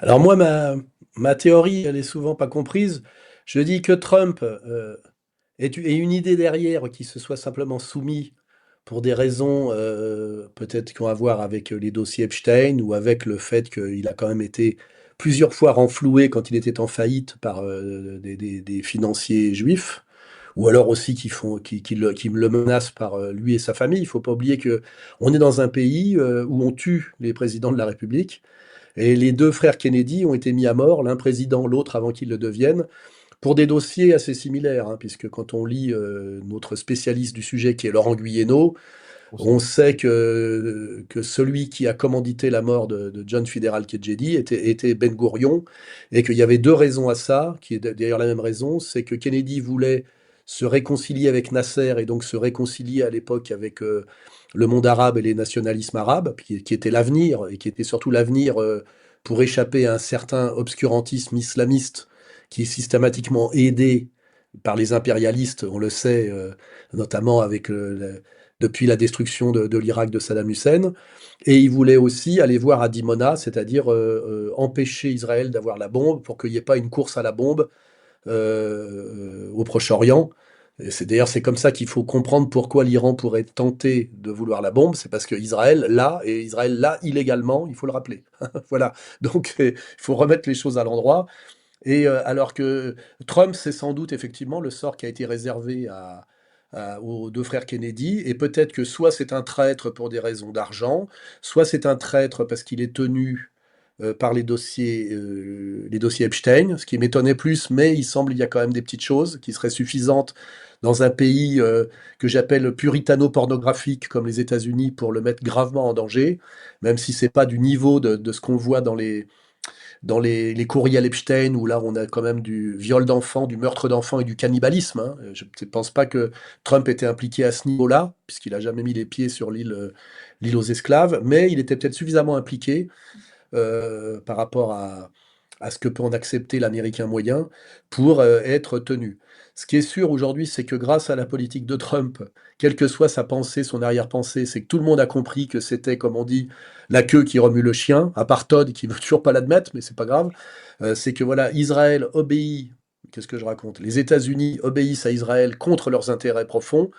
Alors moi, ma théorie, elle est souvent pas comprise. Je dis que Trump ait une idée derrière qui se soit simplement soumis pour des raisons peut-être qui ont à voir avec les dossiers Epstein ou avec le fait qu'il a quand même été plusieurs fois renfloué quand il était en faillite par des financiers juifs, ou alors aussi qui le menacent par lui et sa famille. Il faut pas oublier que on est dans un pays où on tue les présidents de la République. Et les deux frères Kennedy ont été mis à mort, l'un président, l'autre avant qu'ils le deviennent, pour des dossiers assez similaires, hein, puisque quand on lit notre spécialiste du sujet, qui est Laurent Guyeno, on sait que celui qui a commandité la mort de John Fitzgerald Kennedy était Ben Gourion, et qu'il y avait deux raisons à ça, qui est d'ailleurs la même raison, c'est que Kennedy voulait se réconcilier avec Nasser et donc se réconcilier à l'époque avec le monde arabe et les nationalismes arabes, qui était l'avenir, et qui était surtout l'avenir pour échapper à un certain obscurantisme islamiste qui est systématiquement aidé par les impérialistes, on le sait, notamment depuis la destruction de l'Irak de Saddam Hussein. Et il voulait aussi aller voir à Dimona, c'est-à-dire empêcher Israël d'avoir la bombe pour qu'il n'y ait pas une course à la bombe au Proche-Orient. D'ailleurs, c'est comme ça qu'il faut comprendre pourquoi l'Iran pourrait tenter de vouloir la bombe, c'est parce qu'Israël l'a, et Israël l'a illégalement, il faut le rappeler. Voilà, donc il faut remettre les choses à l'endroit. Et alors que Trump, c'est sans doute effectivement le sort qui a été réservé aux deux frères Kennedy, et peut-être que soit c'est un traître pour des raisons d'argent, soit c'est un traître parce qu'il est tenu par les dossiers Epstein, ce qui m'étonnait plus, mais il semble qu'il y a quand même des petites choses qui seraient suffisantes dans un pays que j'appelle puritano-pornographique comme les États-Unis pour le mettre gravement en danger, même si c'est pas du niveau de ce qu'on voit dans les courriels Epstein, où là on a quand même du viol d'enfants, du meurtre d'enfants et du cannibalisme, hein. Je ne pense pas que Trump était impliqué à ce niveau-là, puisqu'il n'a jamais mis les pieds sur l'île aux esclaves, mais il était peut-être suffisamment impliqué par rapport à ce que peut en accepter l'Américain moyen pour être tenu. Ce qui est sûr aujourd'hui, c'est que grâce à la politique de Trump, quelle que soit sa pensée, son arrière-pensée, c'est que tout le monde a compris que c'était, comme on dit, la queue qui remue le chien, à part Todd qui veut toujours pas l'admettre, mais c'est pas grave. C'est que voilà, Israël obéit. Qu'est-ce que je raconte? Les États-Unis obéissent à Israël contre leurs intérêts profonds.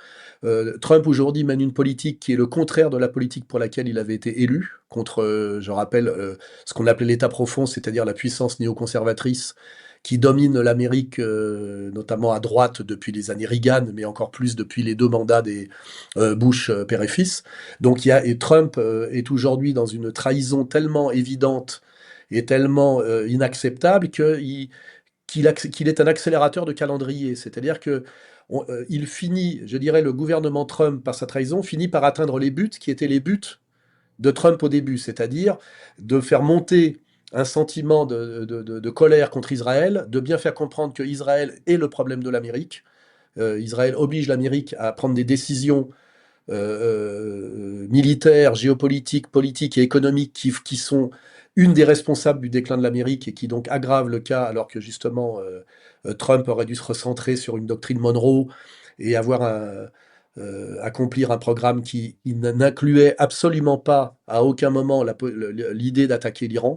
Trump aujourd'hui mène une politique qui est le contraire de la politique pour laquelle il avait été élu, contre, je rappelle, ce qu'on appelait l'État profond, c'est-à-dire la puissance néoconservatrice qui domine l'Amérique, notamment à droite depuis les années Reagan, mais encore plus depuis les deux mandats des Bush père et fils. Donc et Trump est aujourd'hui dans une trahison tellement évidente et tellement inacceptable qu'il est un accélérateur de calendrier. C'est-à-dire que il finit, je dirais, le gouvernement Trump, par sa trahison, finit par atteindre les buts qui étaient les buts de Trump au début, c'est-à-dire de faire monter un sentiment de colère contre Israël, de bien faire comprendre que Israël est le problème de l'Amérique. Israël oblige l'Amérique à prendre des décisions militaires, géopolitiques, politiques et économiques qui sont une des responsables du déclin de l'Amérique et qui donc aggravent le cas, alors que justement Trump aurait dû se recentrer sur une doctrine Monroe et accomplir un programme qui n'incluait absolument pas à aucun moment l'idée d'attaquer l'Iran.